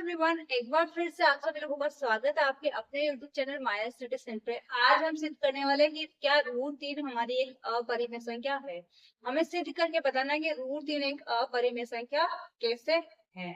Everyone, एक बार फिर से आप सभी लोगों का स्वागत है आपके अपने YouTube चैनल माया स्टडी सेंटर पे। आज हम सिद्ध करने वाले हैं कि क्या रूट 3 हमारी एक अपरिमेय संख्या है। हमें सिद्ध करके बताना है कि रूट 3 एक अपरिमेय संख्या कैसे है।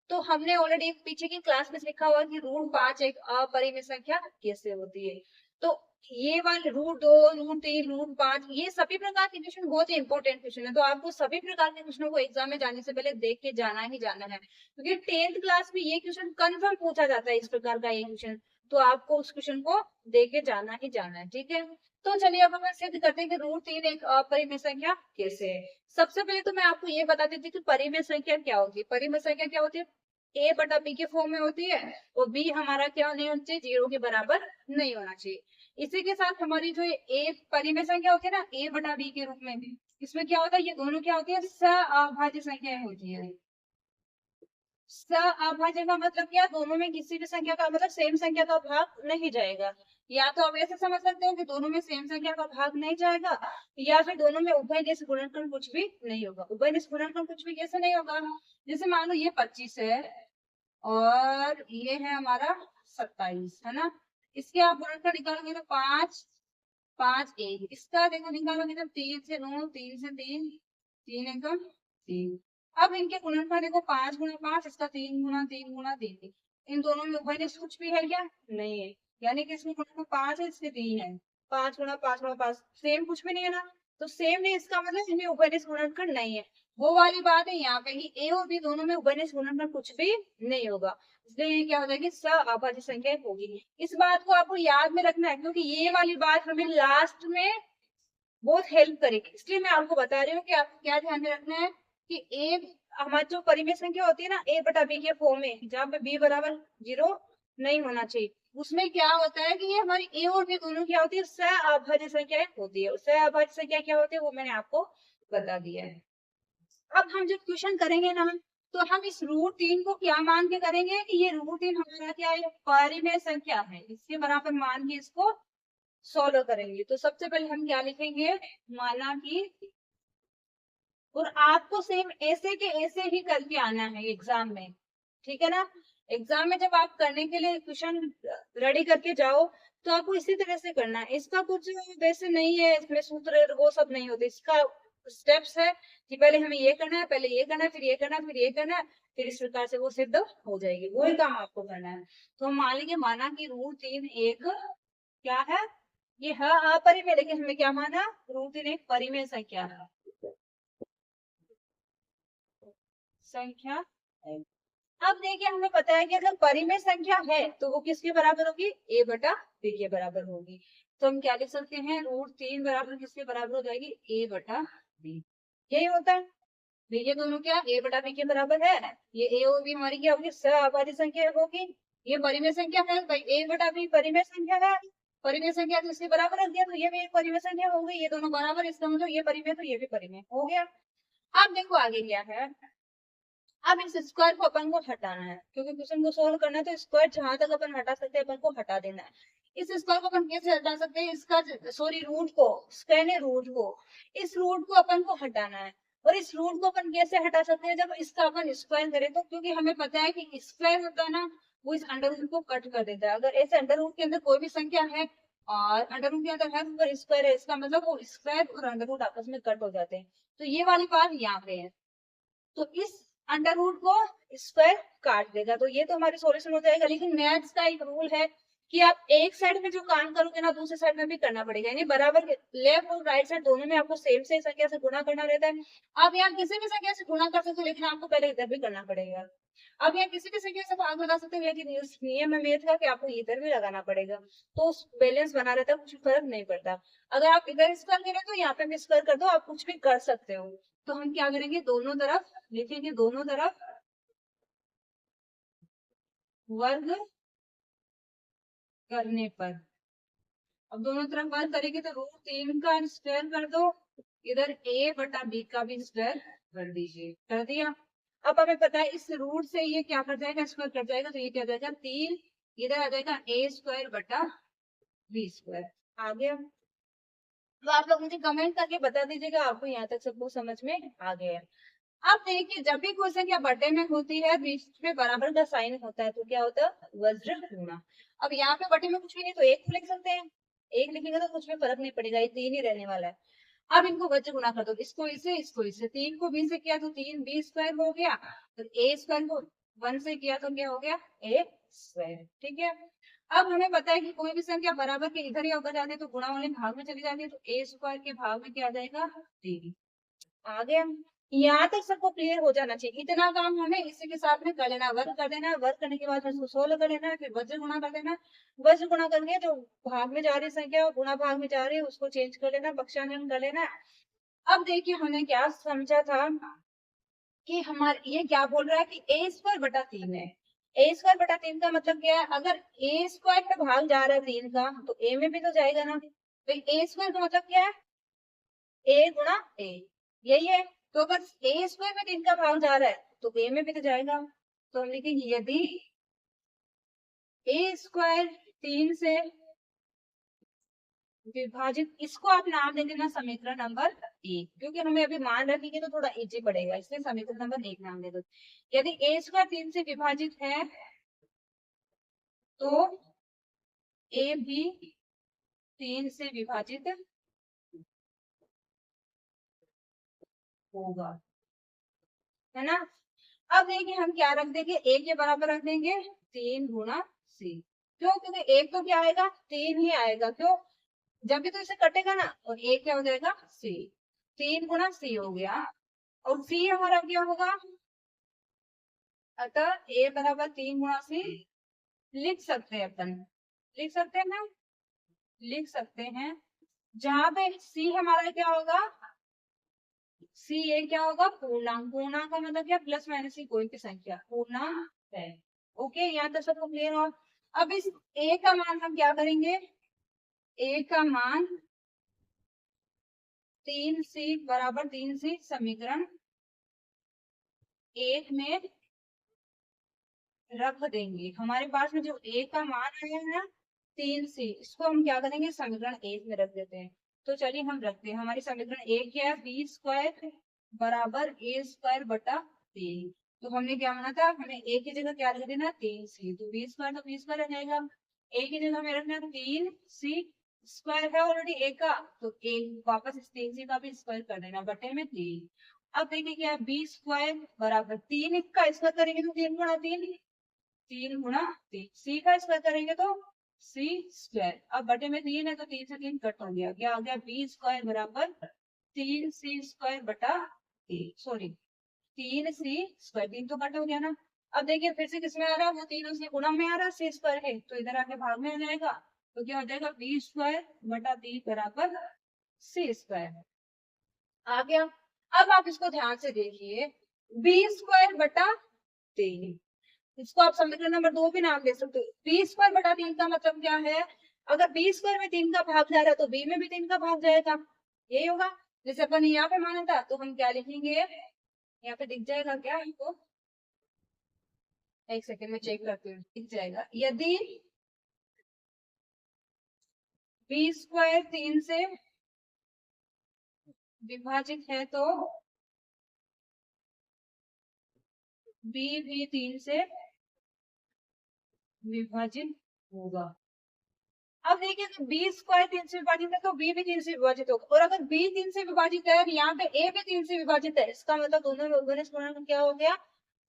तो हमने ऑलरेडी पीछे की क्लास में सीखा हुआ कि रूट 5 एक अपरिमेय संख्या कैसे होती है। तो ये वाले रूट 2, रूट 3, रूट 5 ये सभी प्रकार के क्वेश्चन बहुत ही इंपॉर्टेंट क्वेश्चन है। तो आपको सभी प्रकार के क्वेश्चनों को एग्जाम में जाने से पहले देख के जाना ही जाना है, क्योंकि 10th क्लास में ये क्वेश्चन कंफर्म पूछा जाता है। इस प्रकार का ये क्वेश्चन तो आपको उस क्वेश्चन को देख के जाना ही जाना है। ठीक है, तो चलिए अब हम सिद्ध करते हैं कि रूट 3 एक अपरिमेय संख्या कैसे है। सबसे पहले तो मैं आपको ये बता देती हूँ कि परिमेय संख्या क्या होती है। परिमेय संख्या क्या होती है? ए बटा बी के फॉर्म में होती है और बी हमारा क्या नहीं होना चाहिए, 0 के बराबर नहीं होना चाहिए। इसी के साथ हमारी जो ए परिमेय संख्या होती है ना, ए बटा बी के रूप में भी, इसमें क्या होता है, ये दोनों क्या होती है, सअभाज्य संख्याएं होती है। सअभाज्य का मतलब क्या, दोनों में किसी भी संख्या का मतलब सेम संख्या का भाग नहीं जाएगा। या तो आप ऐसे समझ सकते हो कि दोनों में सेम संख्या का भाग नहीं जाएगा, या फिर दोनों में उभयनिष्ठ गुणनखंड कुछ भी नहीं होगा। उभयनिष्ठ गुणनखंड कुछ भी कैसे नहीं होगा? जैसे मान लो ये 25 है और ये है हमारा 27, है ना। इसके आप गुणनखंड निकालोगे तो 5 5 1, इसका देखो निकालोगे तो 3 से 9, 3 से 3, 3 एकम 3। अब इनके गुणनखंड देखो 5 गुना 5, इसका 3 गुना 3 गुना 3। इन दोनों में उभयनिष्ठ कुछ भी है क्या? नहीं है। यानी कि इसमें गुणनखंड 5 है, इसके 3 है। 5 गुना 5 गुना 5 सेम कुछ भी नहीं है ना। तो सेम नहीं, इसका मतलब इनमें उभयनिष्ठ गुणनखंड नहीं है। वो वाली बात है यहाँ पे कि ए और बी दोनों में उभयनिष्ठ गुणनखंड कुछ भी नहीं होगा, इसलिए ये क्या हो जाएगी, सअभाज्य संख्या होगी। इस बात को आपको याद में रखना है, क्योंकि ये वाली बात हमें लास्ट में बहुत हेल्प करेगी। इसलिए मैं आपको बता रही हूँ कि आपको क्या ध्यान में रखना है कि ए हमारी जो परिमेय संख्या होती है ना, ए बटा बी के फॉर्म में, जहाँ पे बी बराबर 0 नहीं होना चाहिए, उसमें क्या होता है कि ये हमारी ए और बी दोनों क्या होती है, सअभाज्य संख्याएं होती है। सअभाज्य संख्या क्या होती है वो मैंने आपको बता दिया है। अब हम जब क्वेश्चन करेंगे ना, तो हम इस रूट 3 को क्या मान के करेंगे कि ये रूट 3 हमारा क्या है, परिमेय संख्या है। इसके बराबर मान के इसको सॉल्व करेंगे। तो सबसे पहले हम क्या लिखेंगे, माना कि, और आपको सेम ऐसे के ऐसे ही करके आना है एग्जाम में, ठीक है ना। एग्जाम में जब आप करने के लिए क्वेश्चन रेडी करके जाओ तो आपको इसी तरह से करना है। इसका कुछ वैसे नहीं है, इसमें सूत्र वो सब नहीं होते। इसका स्टेप्स है कि पहले हमें ये करना है, पहले ये करना है, फिर ये करना है, फिर ये करना है, फिर इस प्रकार से वो सिद्ध हो जाएगी। वही काम आपको करना है। तो हम मान लीजिए, माना कि रूट 3 एक क्या है, ये है अपरिमेय, लेकिन हमें क्या माना, रूट 3 एक परिमेय संख्या है, संख्या है। अब देखिए, हमें पता है कि अगर परिमेय संख्या है तो वो किसके बराबर होगी, ए बटा बी के बराबर होगी। तो हम क्या लिख सकते हैं, रूट 3 बराबर किसके बराबर हो जाएगी, ए बटा बी। यही होता है। ये दोनों क्या ए बटा बी के बराबर है। ये ए और बी हमारी क्या होगी, सअभाज्य संख्या होगी। ये परिमेय संख्या है भाई, ए बटा बी परिमेय संख्या है। परिमेय संख्या तो इसके बराबर रख दिया, तो ये भी एक परिमेय संख्या हो गई। ये दोनों बराबर, इसका मतलब ये परिमेय तो ये भी परिमेय हो गया। अब देखो आगे क्या है। अब इस स्क्वायर को अपन को हटाना है, क्योंकि क्वेश्चन को सोल्व करना है, तो स्क्वायर जहां तक अपन हटा सकते हैं अपन को हटा देना है। इस स्क्वायर को अपन कैसे हटा सकते हैं, इसका सॉरी रूट को, स्क्वायर ने रूट को, इस रूट को अपन को हटाना है। और इस रूट को अपन कैसे हटा सकते हैं, जब इसका अपन स्क्वायर करें तो, क्योंकि हमें पता है कि स्क्वायर होता है ना, वो इस अंडर रूट को कट कर देता है। अगर ऐसे अंडर रूट के अंदर कोई भी संख्या है और अंडर रूट के अंदर है तो स्क्वायर है, इसका मतलब वो स्क्वायर और अंडर रूट आपस में कट हो जाते हैं। तो ये वाली बात यहाँ पे है। तो इस अंडर रूट को स्क्वायर काट देगा, तो ये तो हमारी सॉल्यूशन हो जाएगा। लेकिन मैथ्स का एक रूल है कि आप एक साइड में जो काम करोगे ना, दूसरे साइड में भी करना पड़ेगा। यानी बराबर लेफ्ट और राइट साइड दोनों में आपको सेम से संख्या से गुणा करना रहता है। आप यहाँ किसी भी संख्या से गुणा कर सकते हो, लेकिन आपको पहले इधर भी करना पड़ेगा। अब यहाँ किसी भी संख्या से भाग लगा सकते हो, लेकिन नियम है मैथ का कि आपको इधर भी लगाना पड़ेगा। तो बैलेंस बना रहता है, कुछ फर्क नहीं पड़ता। अगर आप इधर स्क्वायर करें तो यहाँ पे भी स्क्वायर कर दो, आप कुछ भी कर सकते हो। तो हम क्या करेंगे, दोनों तरफ लिखेंगे, दोनों तरफ वर्ग करने पर। अब दोनों तरफ वर्ग करेंगे तो रूट 3 का स्क्वायर कर दो, इधर ए बटा बी का भी स्क्वायर कर दीजिए। कर दिया। अब हमें पता है इस रूट से ये क्या कर जाएगा, स्क्वायर कर जाएगा, तो ये क्या जाएगा 3, इधर आ जाएगा ए स्क्वायर बटा बी स्क्वायर। आ गया। तो आप लोग मुझे कमेंट करके बता दीजिएगा आपको यहाँ तक सब कुछ समझ में आ गया है। अब देखिए जब भी कोई संख्या बटे में होती है बीच में बराबर का साइन होता है तो क्या होता है, वज्र गुणा। अब यहाँ पे बटे में कुछ भी नहीं तो एक तो लिख सकते हैं, एक लिखेंगे तो कुछ भी फर्क नहीं पड़ेगा, ये 3 ही रहने वाला है। अब इनको वज्र गुणा कर दो, इसको इससे 3 को b से किया तो 3b² हो गया, तो a² को 1 से किया तो क्या हो गया, a²। ठीक है, अब हमें पता है कि कोई भी संख्या बराबर के इधर या उधर जाती है तो गुणा वाले भाग में चली जाती है, तो a² के भाग में क्या आ जाएगा, 3। आ गया, यहाँ तक सबको क्लियर हो जाना चाहिए। इतना काम हमें इसी के साथ में कर लेना, वर्क कर देना, वर्क करने के बाद फिर उसको 16 कर लेना, फिर वज्र गुणा कर देना, वज्र गुणा करके जो भाग में जा रही संख्या गुणा भाग में जा रही है उसको चेंज कर लेना, बख्शांशन कर लेना। अब देखिए हमने क्या समझा था कि हमारे ये क्या बोल रहा है कि a²/3 है। a²/3 का मतलब क्या है, अगर a² पे भाग जा रहा है 3 का तो a में भी तो जाएगा ना, तो a² का मतलब क्या है, a गुणा a, यही है। तो अगर a² में 3 का भाग जा रहा है तो a में भी तो जाएगा, तो हम लिखेंगे यदि a² 3 से विभाजित, इसको आप नाम दे देना समीकरण नंबर 1, क्योंकि हमें अभी मान रखेंगे तो थोड़ा इजी पड़ेगा, इसलिए समीकरण नंबर 1 नाम दे दो। यदि a² 3 से विभाजित है तो a भी 3 से विभाजित होगा, है ना। अब देखिए हम क्या रख देंगे, a के बराबर रख देंगे 3 गुणा c। क्यों, क्योंकि एक तो क्या आएगा, 3 ही आएगा। क्यों, जब भी तो इसे कटेगा ना और एक क्या हो जाएगा, c। 3 गुणा c हो गया, और c हमारा क्या होगा, अतः a बराबर 3 गुणा c लिख सकते हैं अपन, लिख सकते हैं ना, लिख सकते हैं। जहां पे c हमारा क्या होगा, सी ये क्या होगा, पूर्णांक। पूर्णांक का मतलब क्या, प्लस माइनस की कोई भी संख्या पूर्णांक है। ओके, यहाँ तक सबको क्लियर हो। अब इस a का मान हम क्या करेंगे, a का मान 3c समीकरण 1 में रख देंगे। हमारे पास में जो a का मान आया है ना 3c, इसको हम क्या करेंगे, समीकरण 1 में रख देते हैं। तो चलिए हम रखते हैं, हमारी समीकरण 1 क्या है, b² बराबर a²/3। तो हमने क्या माना था, हमें a की जगह क्या रख देना, 3c, तो b² तो b² रह जाएगा। a की जगह हमें रखना 3c² है ऑलरेडी a का, तो a वापस इस 3c का भी स्क्वायर कर देना बटे में 3। अब देखिए क्या है, b² बराबर 3 का स्क्वायर करेंगे तो 3 गुणा 3, 3 गुणा 3, c का स्क्वायर करेंगे तो c²। अब बटे में 3 है तो 3 से 3 कट हो गया, क्या आ गया, b² बराबर 3c²/3, सॉरी 3c², 3 तो कट हो गया ना। अब देखिए फिर से किसमें आ रहा है, वो 3 उसके गुणा में आ रहा है, c² है तो इधर आके भाग में आ जाएगा, तो क्या हो जाएगा, b²/3 बराबर c²। आ गया। अब आप इसको ध्यान से देखिए, b²/3, इसको आप समीकरण नंबर 2 भी नाम दे सकते हो। b²/3 का मतलब क्या है, अगर b² में 3 का भाग जा रहा है तो b में भी 3 का भाग जाएगा, यही होगा। जैसे अपन ने यहाँ पे माना था तो हम क्या लिखेंगे, यहाँ पे दिख जाएगा क्या आपको, एक सेकंड में चेक करती हूँ, दिख जाएगा। यदि b² 3 से विभाजित है तो b भी 3 से विभाजित होगा। अब देखिए कि b² 3 से विभाजित है तो b भी 3 से विभाजित होगा, और अगर b 3 से विभाजित है और यहाँ पे a भी 3 से विभाजित है, इसका मतलब दोनों में उभयनिष्ठ गुणनखंड क्या हो गया,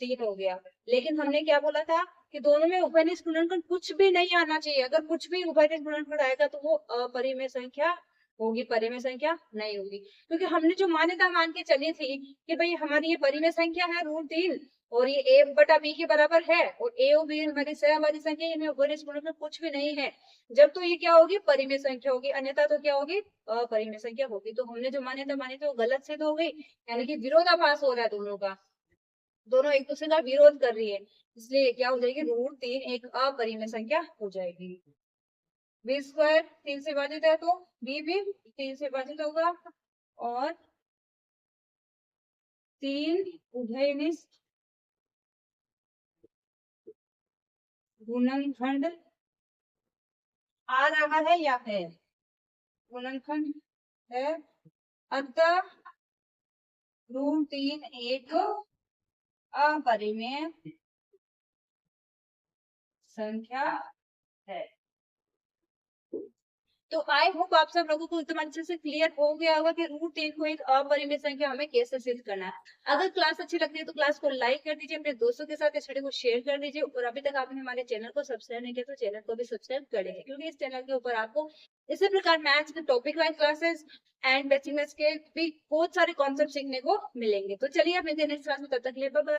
3 हो गया। लेकिन हमने क्या बोला था कि दोनों में उभयनिष्ठ गुणनखंड कुछ भी नहीं आना चाहिए, अगर कुछ भी उभयनिष्ठ गुणनखंड आएगा तो वो अपरिमेय संख्या होगी, परिमेय संख्या नहीं होगी। क्योंकि हमने जो मान्यता मान के चली थी कि भाई हमारी ये परिमेय संख्या है √3 और ये a/b के बराबर है, और a और b हमारी सहवादी संख्या, इनमें उभयनिष्ठ गुणनखंड कुछ भी नहीं है, जब तो ये क्या होगी, परिमेय संख्या होगी, अन्यथा तो क्या होगी, अपरिमेय संख्या होगी। तो हमने जो मान्यता मानी थी वो गलत सिद्ध हो गई, यानी कि विरोधाभास हो रहा है दोनों का, दोनों एक दूसरे का विरोध कर रही है, इसलिए क्या हो जाएगी, √3 एक अपरिमेय संख्या हो जाएगी। b² 3 से विभाजित है तो b भी 3 से विभाजित होगा, और 3 उभयनिष्ठ गुणनखंड आ रहा है या है, गुणनखंड है, अतः रूट 3 एक अपरिमेय संख्या है। तो आई होप आप सब लोगों को एकदम अच्छे से क्लियर हो गया होगा कि रूट 3 को एक अपरिमेय संख्या हमें कैसे सिद्ध करना है। अगर क्लास अच्छी लगती है तो क्लास को लाइक कर दीजिए, अपने दोस्तों के साथ इस वीडियो को शेयर कर दीजिए, और अभी तक आपने हमारे चैनल को सब्सक्राइब नहीं किया तो चैनल को भी सब्सक्राइब कर लीजिए, क्योंकि इस चैनल के ऊपर आपको इसी प्रकार मैथ्स के topic wise classes and basic maths के भी बहुत सारे कॉन्सेप्ट सीखने को मिलेंगे। तो चलिए आप मिलते हैं नेक्स्ट क्लास में, तब तक के लिए बाय बाय।